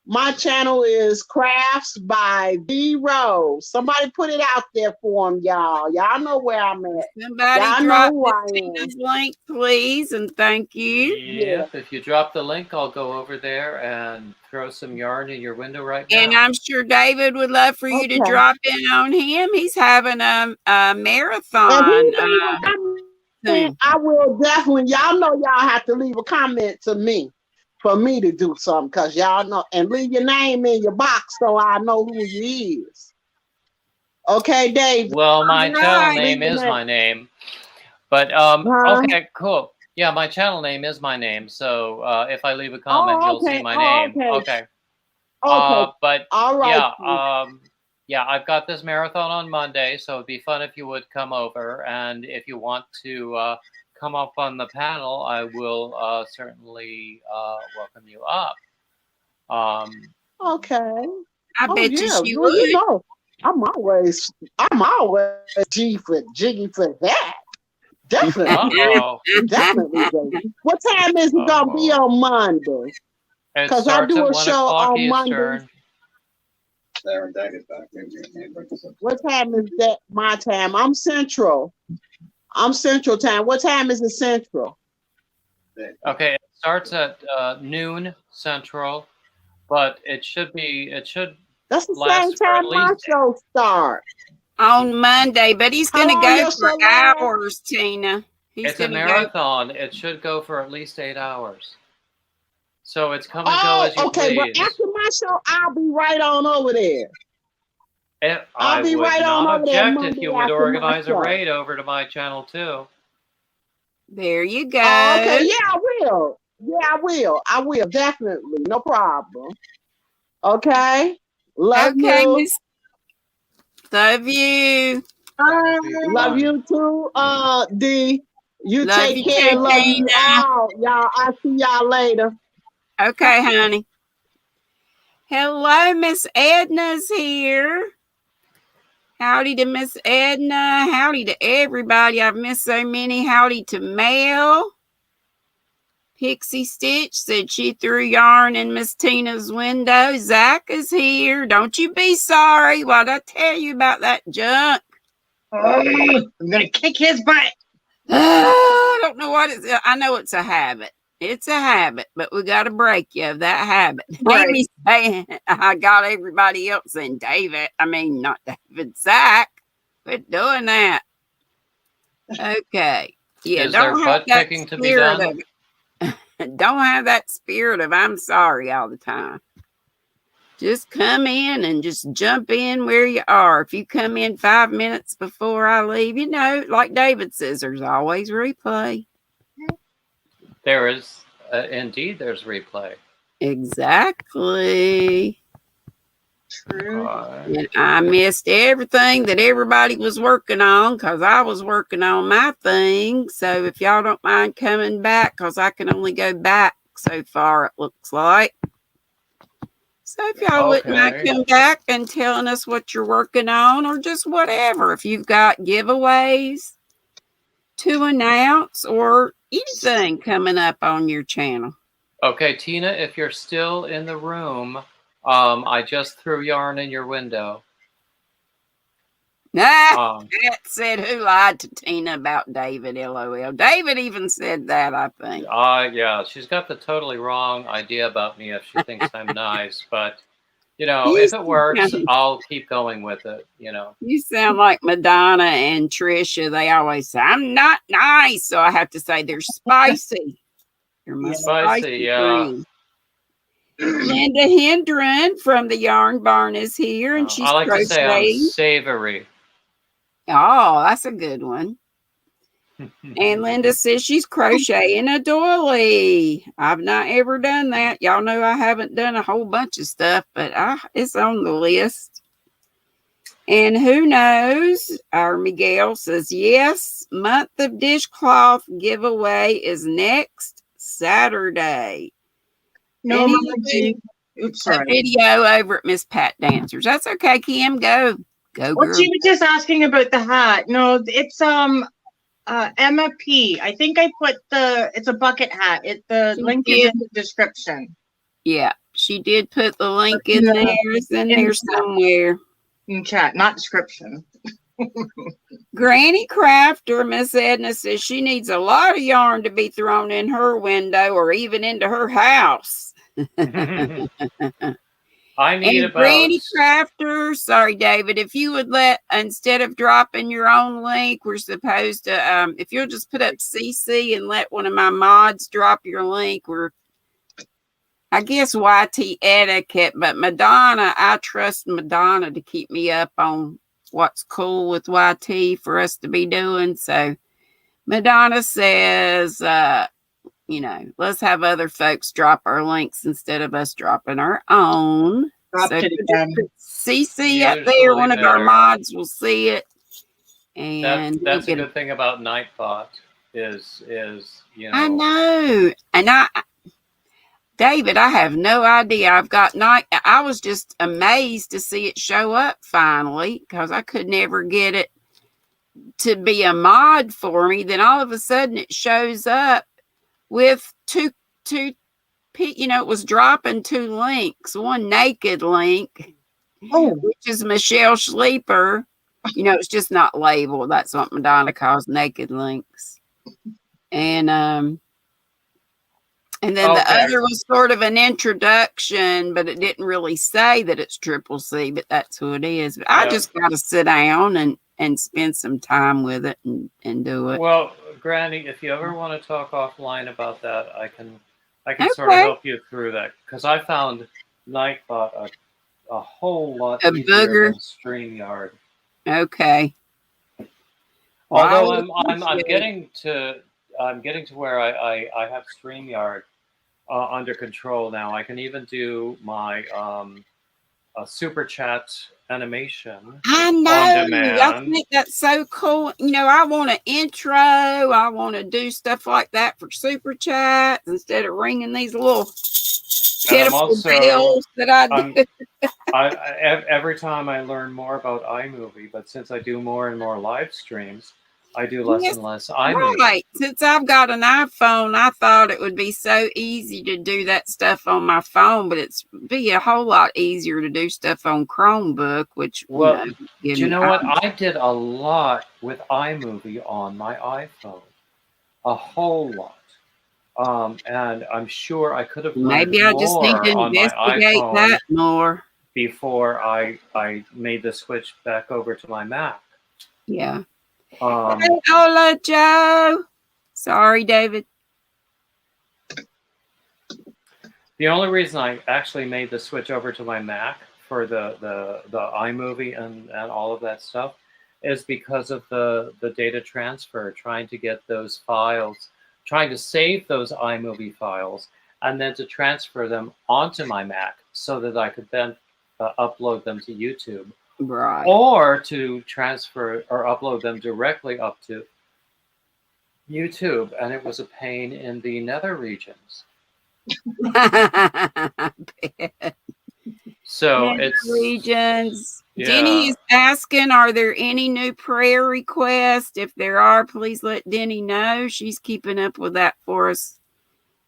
E: My channel is Crafts by D Rose. Somebody put it out there for him, y'all. Y'all know where I'm at.
A: Somebody
E: Y'all know
A: drop
E: who
A: Miss
E: I am.
A: Tina's link, please, and thank you.
E: Yeah.
B: Yep. If you drop the link, I'll go over there and throw some yarn in your window right
A: And
B: now.
A: I'm sure David would love for you to
E: Okay.
A: drop in on him. He's having a
E: If
A: marathon.
E: he leave a comment,
A: Soon.
E: I will definitely. Y'all know y'all have to leave a comment to me for me to do something, because y'all know, and leave your name in your box so I know who you is. Okay, Dave.
B: Well, my channel
A: right.
B: name is my name. But
E: Huh?
B: okay, cool. Yeah, my channel name is my name. So if I leave a comment,
E: Oh,
B: you'll see
E: okay.
B: my
E: Oh,
B: name.
E: okay.
B: Okay.
E: Okay.
B: But
E: All right.
B: yeah, I've got this marathon on Monday, so it'd be fun if you would come over. And if you want to come up on the panel, I will certainly welcome you up.
E: Okay.
A: I
E: Oh
A: bet you
E: yeah.
A: she
E: Well,
A: would.
E: I'm always jiggy for that. Definitely. Definitely, baby. What time is it gonna be on Monday?
B: It
E: Because I
B: starts
E: do
B: at
E: a
B: 1
E: show
B: o'clock
E: on Monday.
B: Eastern.
E: What time is that? My time. I'm Central. I'm Central time. What time is it Central?
B: Okay, it starts at noon Central, but it should
E: That's the same
B: last for
E: time
B: at
E: my
B: least.
E: show starts.
A: On Monday, but he's
E: How
A: going to
E: long
A: go
E: your
A: for
E: show last?
A: hours, Tina. He's
B: It's a
A: going to go.
B: marathon. It should go for at least 8 hours. So it's come and go
E: Oh,
B: as you
E: okay. Well,
B: please.
E: after my show, I'll be right on over there.
B: I
E: I'll be
B: would
E: right on
B: not
E: over there
B: object
E: Monday
B: if you would
E: after my
B: organize a
E: show.
B: raid over to my channel too.
A: There you go.
E: Oh, okay. Yeah, I will. Yeah, I will. I will. Definitely. No problem. Okay. Love
A: Okay,
E: you.
A: Miss. Love you.
E: Love you too, Dee. You
A: Love
E: take
A: you
E: care.
A: too,
E: Love you
A: Tina.
E: all. Y'all, I'll see y'all later.
A: Okay, honey. Hello, Miss Edna's here. Howdy to Miss Edna. Howdy to everybody. I've missed so many. Howdy to Mel. Pixie Stitch said she threw yarn in Miss Tina's window. Zach is here. Don't you be sorry. What'd I tell you about that junk?
D: I'm gonna kick his butt.
A: I don't know what it's. I know it's a habit. It's a habit, but we got to break you of that habit.
D: Right.
A: Amy saying I got everybody else in David. I mean, not David, Zach. Quit doing that. Okay. Yeah,
B: Is there
A: don't have
B: butt
A: that
B: kicking to be
A: spirit
B: done?
A: of don't have that spirit of I'm sorry all the time. Just come in and just jump in where you are. If you come in 5 minutes before I leave, like David says, there's always replay.
B: There is indeed there's replay.
A: Exactly.
D: True.
A: And I missed everything that everybody was working on because I was working on my thing. So if y'all don't mind coming back, because I can only go back so far, it looks like. So if y'all wouldn't mind coming back and telling us what you're working on or just whatever, if you've got giveaways to announce or anything coming up on your channel.
B: Okay, Tina, if you're still in the room, I just threw yarn in your window.
A: That said, who lied to Tina about David, LOL. David even said that, I think.
B: Yeah, she's got the totally wrong idea about me if she thinks I'm nice. But, you know, if it works, I'll keep going with it, you know.
A: You sound like Madonna and Trisha. They always say, I'm not nice. So I have to say they're spicy. They're my spicy friend. Linda Hendren from the Yarn Barn is here, and she's
B: I like
A: crocheting.
B: to say I'm savory.
A: Oh, that's a good one. And Linda says she's crocheting a doily. I've not ever done that. Y'all know I haven't done a whole bunch of stuff, but it's on the list. And who knows? Our Miguel says, yes, month of dishcloth giveaway is next Saturday.
D: No,
A: oops, sorry. Video over at Miss Pat Dancers. That's okay, Kim. Go, girl.
D: Well, she was just asking about the hat. No, it's Emma P. I think I put it's a bucket hat. The link is in the description.
A: Yeah, she did put the link in there. It's in there somewhere.
D: In chat, not description.
A: Granny Crafter, Miss Edna says she needs a lot of yarn to be thrown in her window or even into her house.
B: I need about
A: Granny Crafter, sorry, David, if you would instead of dropping your own link, we're supposed to, if you'll just put up CC and let one of my mods drop your link, I guess YT etiquette, but Madonna, I trust Madonna to keep me up on what's cool with YT for us to be doing. So Madonna says, you know, let's have other folks drop our links instead of us dropping our own. So CC up there, one of our mods will see it. And
B: that's a good thing about Nightbot is, you know.
A: I know. And David, I have no idea. I was just amazed to see it show up finally because I could never get it to be a mod for me. Then all of a sudden it shows up with two, you know, it was dropping 2 links, one naked link, which is Michelle Sleeper. You know, it's just not labeled. That's what Madonna calls naked links. And then the other was sort of an introduction, but it didn't really say that it's Triple C, but that's who it is. But I just got to sit down and spend some time with it and do it.
B: Well, Granny, if you ever want to talk offline about that, I can sort of help you through that because I found Nightbot a whole lot easier than StreamYard.
A: Okay.
B: Although I'm getting to where I have StreamYard under control now. I can even do my super chat animation.
A: I know. I think that's so cool. You know, I want an intro. I want to do stuff like that for super chats instead of ringing these little pitiful bells that I do.
B: Every time I learn more about iMovie, but since I do more and more live streams, I do less and less iMovie.
A: Right. Since I've got an iPhone, I thought it would be so easy to do that stuff on my phone, but it's be a whole lot easier to do stuff on Chromebook, which,
B: well, you know what? I did a lot with iMovie on my iPhone. A whole lot. And I'm sure I could have
A: maybe I just need to investigate that more
B: before I made the switch back over to my Mac.
A: Yeah. Hey, hola, Joe. Sorry, David.
B: The only reason I actually made the switch over to my Mac for the iMovie and all of that stuff is because of the data transfer, trying to get those files, trying to save those iMovie files and then to transfer them onto my Mac so that I could then upload them to YouTube,
A: Right.
B: or to transfer or upload them directly up to YouTube. And it was a pain in the nether regions. So it's
A: regions.
B: Yeah.
A: Denny is asking, are there any new prayer requests? If there are, please let Denny know. She's keeping up with that for us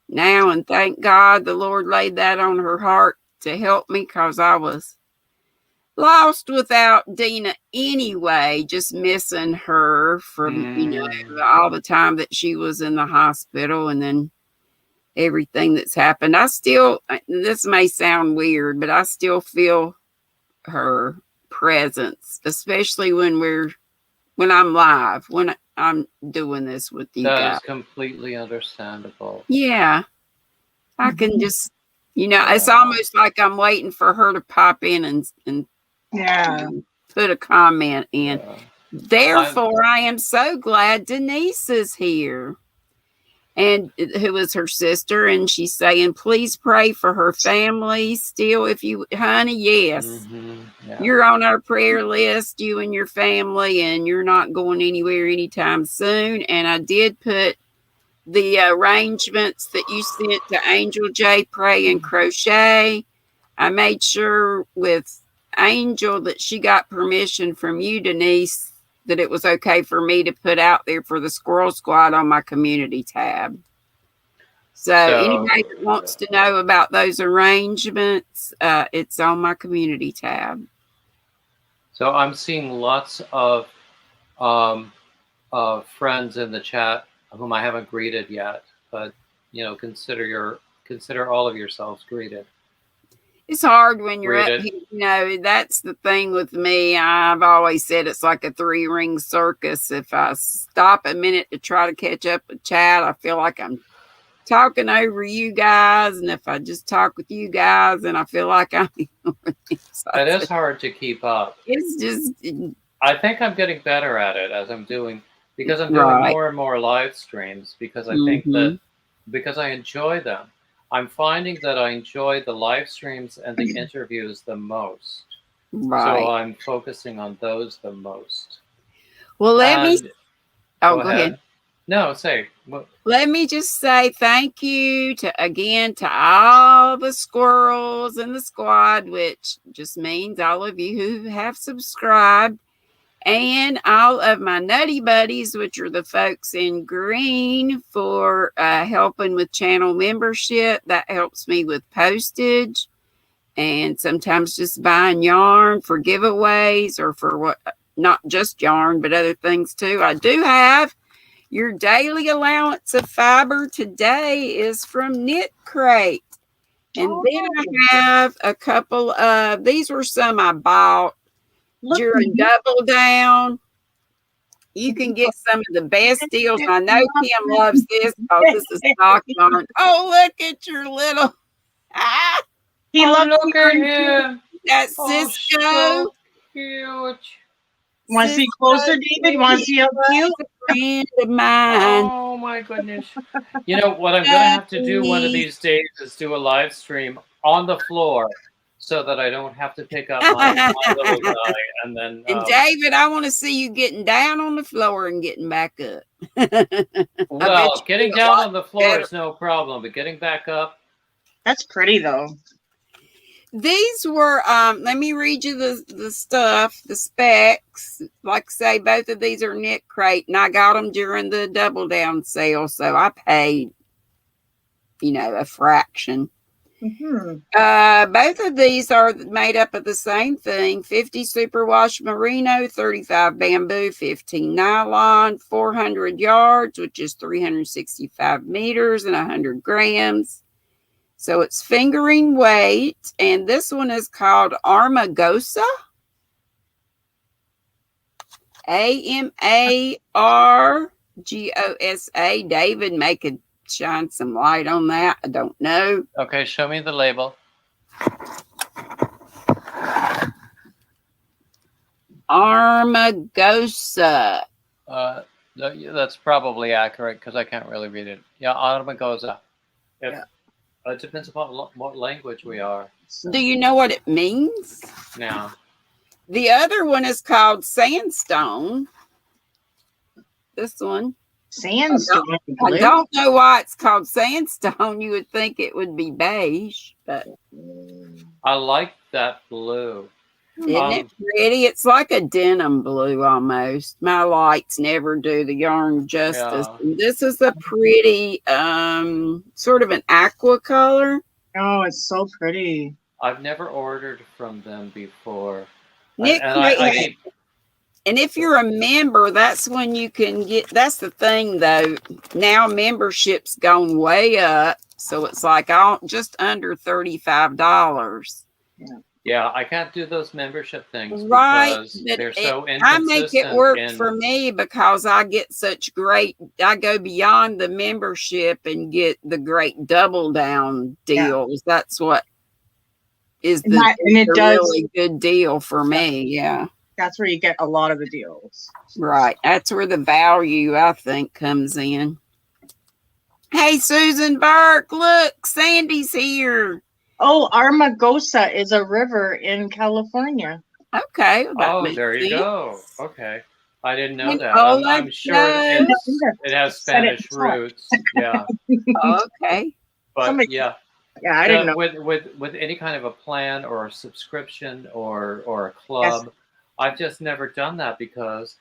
A: now, and thank God the Lord laid that on her heart to help me, because I was lost without Dina anyway, just missing her from all the time that she was in the hospital, and then everything that's happened. This may sound weird, but I still feel her presence, especially when I'm live, when I'm doing this with you guys.
B: That is completely understandable.
A: Yeah. I can just, it's almost like I'm waiting for her to pop in and put a comment in.
B: Yeah.
A: Therefore, I am so glad Denise is here, and who is her sister, and she's saying, please pray for her family still. Honey, yes.
B: Yeah.
A: You're on our prayer list, you and your family, and you're not going anywhere anytime soon. And I did put the arrangements that you sent to Angel J Pray and Crochet. I made sure with Angel that she got permission from you, Denise, that it was okay for me to put out there for the Squirrel Squad on my community tab. So anybody that wants to know about those arrangements, it's on my community tab.
B: So I'm seeing lots of friends in the chat whom I haven't greeted yet, but consider all of yourselves greeted.
A: It's hard when you're up here. That's the thing with me. I've always said it's like a 3-ring circus. If I stop a minute to try to catch up with chat, I feel like I'm talking over you guys. And if I just talk with you guys, then I feel like I'm ignoring you.
B: It is hard to keep up.
A: It's just...
B: I think I'm getting better at it as I'm doing, because I'm doing more and more live streams, because I think that, because I enjoy them. I'm finding that I enjoy the live streams and the interviews the most. Right. So I'm focusing on those the most.
A: Well, go ahead.
B: No, say.
A: Let me just say thank you to all the squirrels in the squad, which just means all of you who have subscribed, and all of my nutty buddies, which are the folks in green, for helping with channel membership. That helps me with postage, and sometimes just buying yarn for giveaways, or for not just yarn, but other things too. I do have your daily allowance of fiber today is from Knit Crate. And then I have a couple of, these were some I bought during Double Down. You can get some of the best deals. I know Kim loves this because this is stock yarn. Oh, look at your little.
D: He loves
B: look at him.
A: That's Cisco.
B: So cute.
D: Want to see closer, David? Want to see how cute?
A: A friend of mine.
B: Oh my goodness. You know what I'm going to have to do one of these days is do a live stream on the floor, so that I don't have to pick up my little guy. And then,
A: and David, I want to see you getting down on the floor and getting back up.
B: Well, getting down on the floor is no problem, but getting back up.
D: That's pretty though.
A: These were, let me read you the stuff, the specs. Like I say, both of these are Knit Crate, and I got them during the Double Down sale, so I paid, a fraction. Both of these are made up of the same thing: 50 superwash merino, 35 bamboo, 15 nylon, 400 yards, which is 365 meters, and 100 grams. So it's fingering weight, and this one is called Armagosa. AMARGOSA. David, make it shine some light on that. I don't know.
B: Okay, show me the label.
A: Armagosa.
B: That's probably accurate because I can't really read it. Yeah, Armagosa. It depends upon what language we are.
A: Do you know what it means?
B: Now,
A: The other one is called sandstone. This one.
D: Sandstone.
A: I don't know why it's called sandstone. You would think it would be beige, but
B: I like that blue.
A: isn't it pretty? It's like a denim blue almost. My lights never do the yarn justice.
B: Yeah.
A: This is a pretty sort of an aqua color.
D: Oh, it's so pretty.
B: I've never ordered from them before.
A: Nick, and if you're a member, that's when you can get. That's the thing, though. Now membership's gone way up, so it's like just under $35.
B: Yeah, I can't do those membership things
A: because
B: they're so inconsistent.
A: I make it work for me because I get such great. I go beyond the membership and get the great double down deals. Yeah. That's what is the really good deal for me. Yeah.
D: That's where you get a lot of the deals.
A: Right. That's where the value, I think, comes in. Hey, Susan Burke, look, Sandy's here.
D: Oh, Armagosa is a river in California.
A: Okay.
B: Well, there you go. Okay. I didn't know that. I'm sure it has Spanish roots. Yeah.
A: Okay.
B: But yeah.
D: Yeah, I didn't know.
B: With any kind of a plan or a subscription or a club, yes. I've just never done that because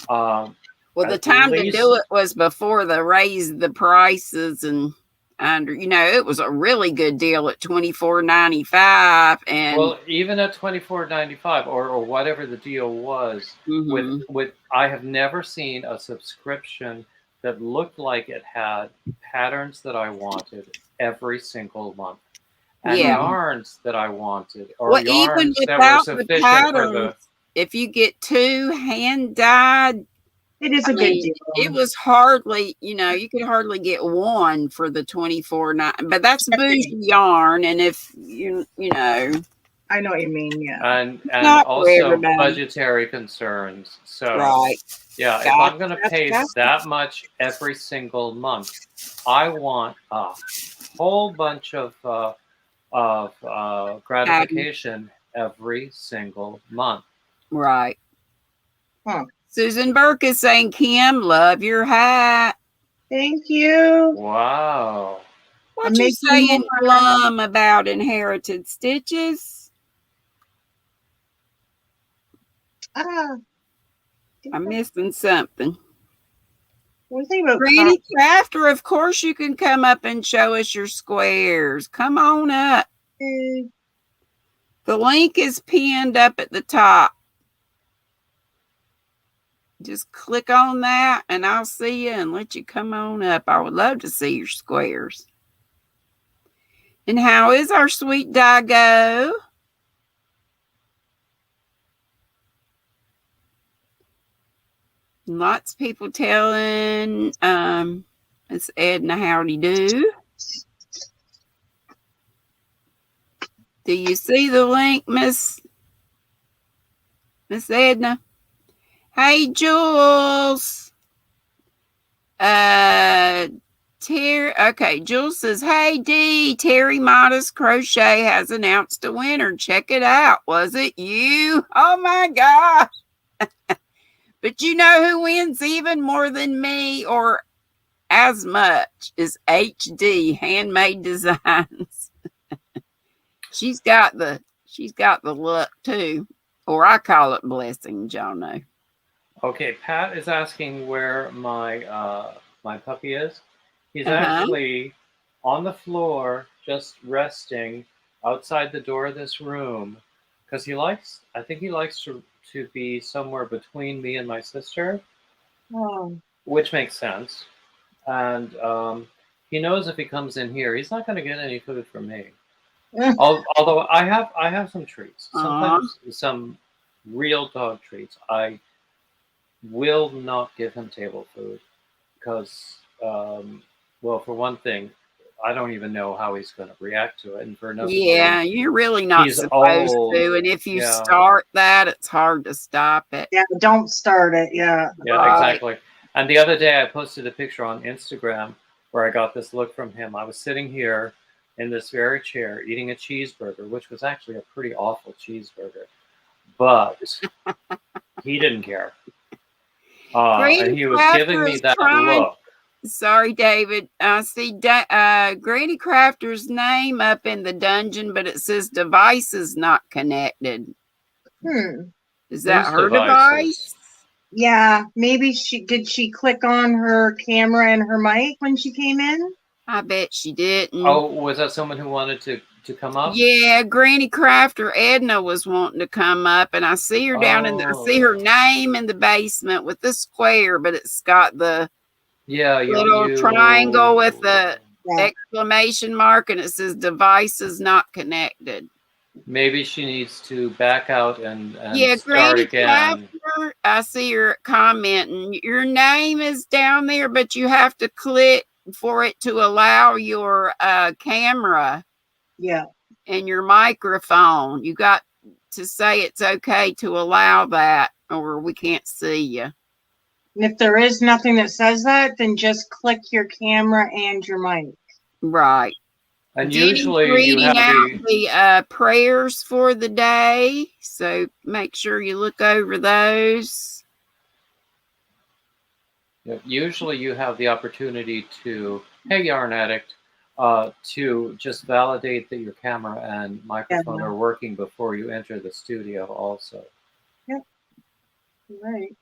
A: well, the time to do it was before they raised the prices and it was a really good deal at $24.95 and
B: well, even at $24.95 or whatever the deal was, with I have never seen a subscription that looked like it had patterns that I wanted every single month. And yarns that I wanted, or yarns even that were sufficient for the.
A: If you get 2 hand dyed,
D: it is a good deal.
A: It was hardly, you could hardly get one for the $24.9, but that's bougie yarn. And if
D: I know what you mean, yeah.
B: And also budgetary concerns. So
A: right.
B: Yeah, if I'm going to pay that much every single month, I want a whole bunch of gratification every single month.
A: Right. Huh. Susan Burke is saying, Kim, love your hat.
D: Thank you.
B: Wow.
A: What you saying, Plum, about inherited stitches? I'm missing something. Granny Crafter, of course you can come up and show us your squares. Come on up. The link is pinned up at the top. Just click on that and I'll see you and let you come on up. I would love to see your squares. And how is our sweet Dago? Lots of people telling Miss Edna howdy do. Do you see the link, Miss Edna? Hey, Jules. Okay, Jules says, hey, Dee, Terry Modest Crochet has announced a winner. Check it out. Was it you? Oh, my gosh. But you know who wins even more than me or as much is HD, Handmade Designs. She's got the luck, too. Or I call it blessings, y'all know.
B: Okay, Pat is asking where my my puppy is. He's actually on the floor, just resting outside the door of this room, because I think he likes to be somewhere between me and my sister, which makes sense. And he knows if he comes in here, he's not going to get any food from me. Although I have some treats, sometimes some real dog treats. I will not give him table food because, well, for one thing, I don't even know how he's going to react to it. And for another thing,
A: you're really not supposed to. And if you start that, it's hard to stop it.
D: Yeah, don't start it. Yeah.
B: Yeah, exactly. And the other day I posted a picture on Instagram where I got this look from him. I was sitting here in this very chair eating a cheeseburger, which was actually a pretty awful cheeseburger, but he didn't care. And he was giving me that look.
A: Sorry, David. I see Granny Crafter's name up in the dungeon, but it says devices not connected. Is that her device?
D: Yeah, maybe she click on her camera and her mic when she came in?
A: I bet she didn't.
B: Oh, was that someone who wanted to come up?
A: Yeah, Granny Crafter Edna was wanting to come up, and I see her down in I see her name in the basement with the square, but it's got the little triangle with the exclamation mark, and it says devices not connected.
B: Maybe she needs to back out and start
A: Granny
B: again.
A: Crafter, I see her commenting. Your name is down there, but you have to click for it to allow your camera.
D: Yeah.
A: And your microphone. You got to say it's okay to allow that, or we can't see you.
D: And if there is nothing that says that, then just click your camera and your mic.
A: Right.
B: And
A: Denny's
B: usually
A: reading
B: you have
A: out the prayers for the day, so make sure you look over those.
B: Usually you have the opportunity to, hey, Yarn Addict, to just validate that your camera and microphone are working before you enter the studio also.
D: Yep. Right.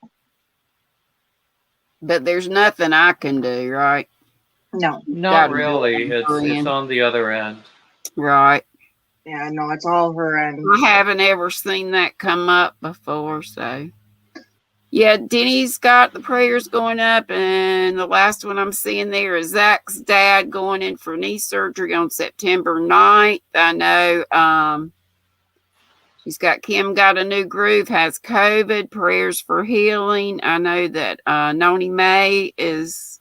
A: But there's nothing I can do, right?
D: No.
B: Not really. It's on the other end.
A: Right.
D: Yeah, no, it's all her end.
A: I haven't ever seen that come up before, so. Yeah, Denny's got the prayers going up, and the last one I'm seeing there is Zach's dad going in for knee surgery on September 9th. I know he's got Kim got a new groove, has COVID, prayers for healing. I know that Noni May is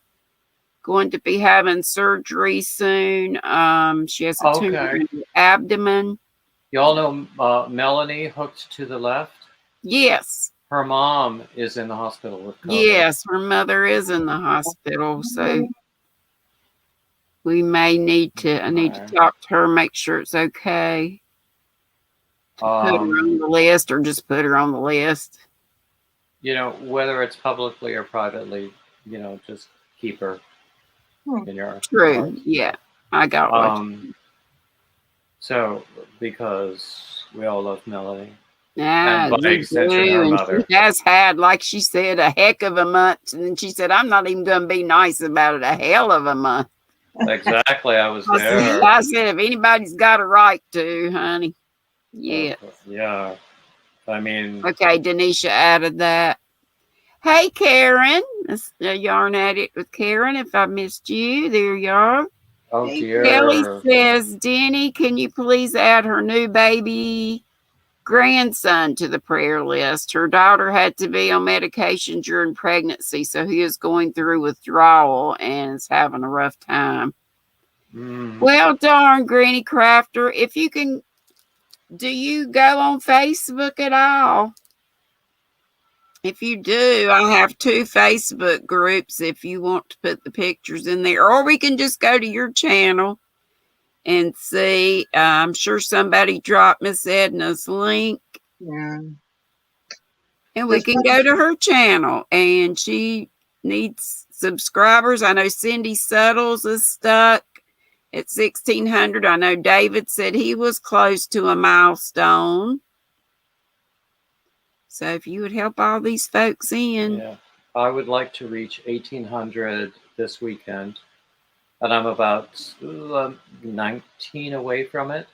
A: going to be having surgery soon. She has a tumor in the abdomen.
B: Y'all know Melanie hooked to the left?
A: Yes.
B: Her mom is in the hospital with COVID.
A: Yes, her mother is in the hospital, so we may need to. I need to talk to her, make sure it's okay. Put her on the list, or just put her on the list.
B: You know, whether it's publicly or privately, you know, just keep her in your heart.
A: Yeah, I got one.
B: So, because we all love Melanie.
A: Yeah,
B: and by extension, her mother.
A: She has had, like she said, a heck of a month. And then she said, I'm not even going to be nice about it. A hell of a month.
B: Exactly. I was there.
A: I said, if anybody's got a right to, honey. Yeah.
B: Yeah. I mean.
A: Okay, Denisha added that. Hey, Karen. That's a Yarn Addict with Karen. If I missed you, there you are.
B: Oh, dear.
A: Kelly says, Denny, can you please add her new baby grandson to the prayer list? Her daughter had to be on medication during pregnancy, so he is going through withdrawal and is having a rough time. Well, darn, Granny Crafter, if you can, do you go on Facebook at all? If you do, I have 2 Facebook groups if you want to put the pictures in there, or we can just go to your channel and see. I'm sure somebody dropped Miss Edna's link.
D: Yeah.
A: And we can go to her channel, and she needs subscribers. I know Cindy Suttles is stuck at 1,600. I know David said he was close to a milestone. So if you would help all these folks in.
B: Yeah, I would like to reach 1,800 this weekend. And I'm about 19 away from it.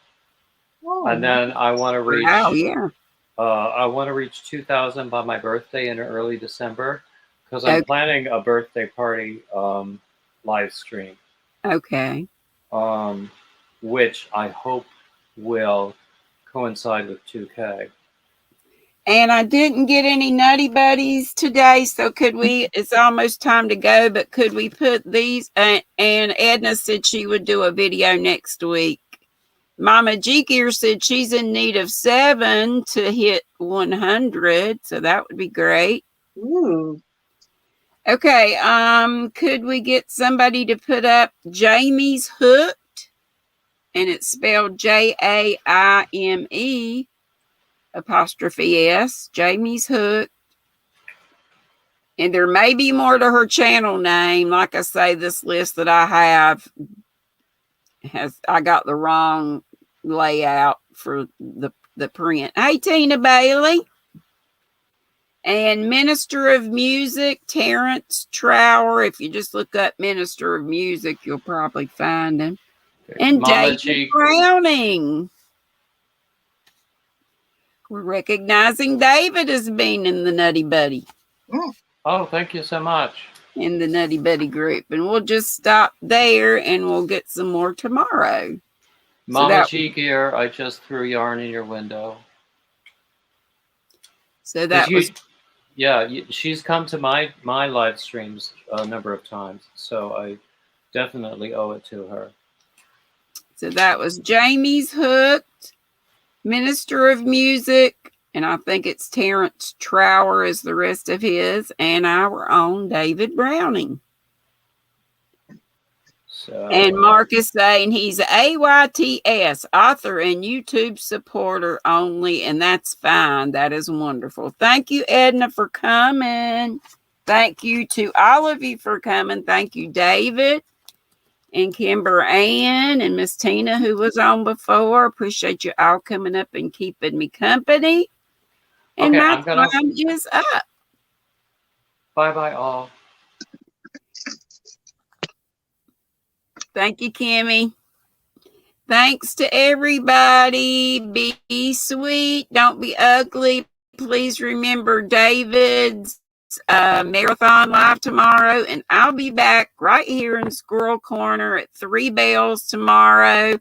B: Oh, and then I want to reach.
A: Wow, yeah.
B: I want to reach 2,000 by my birthday in early December, because I'm planning a birthday party live stream.
A: Okay.
B: Which I hope will coincide with 2K.
A: And I didn't get any Nutty Buddies today, so could we, it's almost time to go, but could we put these, and Edna said she would do a video next week. Mama G Gear said she's in need of 7 to hit 100, so that would be great.
D: Ooh.
A: Okay, could we get somebody to put up Jamie's Hooked? and it's spelled Jaime apostrophe S, Jamie's Hook. And there may be more to her channel name. Like I say, this list that I have I got the wrong layout for the print. Hey, Tina Bailey. And Minister of Music, Terrence Trower. If you just look up Minister of Music, you'll probably find him. And
B: Mama
A: David
B: G.
A: Browning. We're recognizing David as being in the Nutty Buddy.
B: Oh, thank you so much.
A: In the Nutty Buddy group. And we'll just stop there and we'll get some more tomorrow.
B: Mama G Gear, I just threw yarn in your window.
A: So that was...
B: Yeah, she's come to my live streams a number of times. So I definitely owe it to her.
A: So that was Jamie's Hooked, Minister of Music, and I think it's Terrence Trower is the rest of his, and our own David Browning. So. And Mark is saying he's AYTS, author and YouTube supporter only, and that's fine. That is wonderful. Thank you, Edna, for coming. Thank you to all of you for coming. Thank you, David and Kimber Ann and Miss Tina, who was on before. Appreciate you all coming up and keeping me company. And
B: okay,
A: my time is up.
B: Bye-bye, all.
A: Thank you, Kimmy. Thanks to everybody. Be sweet. Don't be ugly. Please remember David's marathon live tomorrow, and I'll be back right here in Squirrel Corner at 3 bells tomorrow,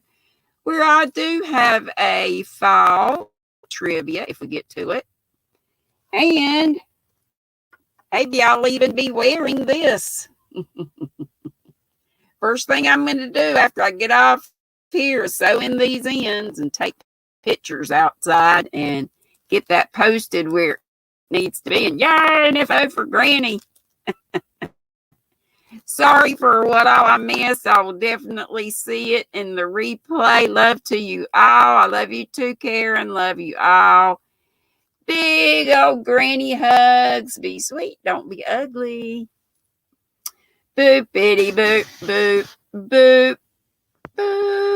A: where I do have a fall trivia if we get to it. And maybe I'll even be wearing this. First thing I'm going to do after I get off here is sew in these ends and take pictures outside and get that posted where it needs to be. And yay, NFO for Granny. Sorry for what all I missed. I will definitely see it in the replay. Love to you all. I love you too, Karen. Love you all. Big old granny hugs. Be sweet. Don't be ugly. Boop, bitty, boop, boop, boop, boop.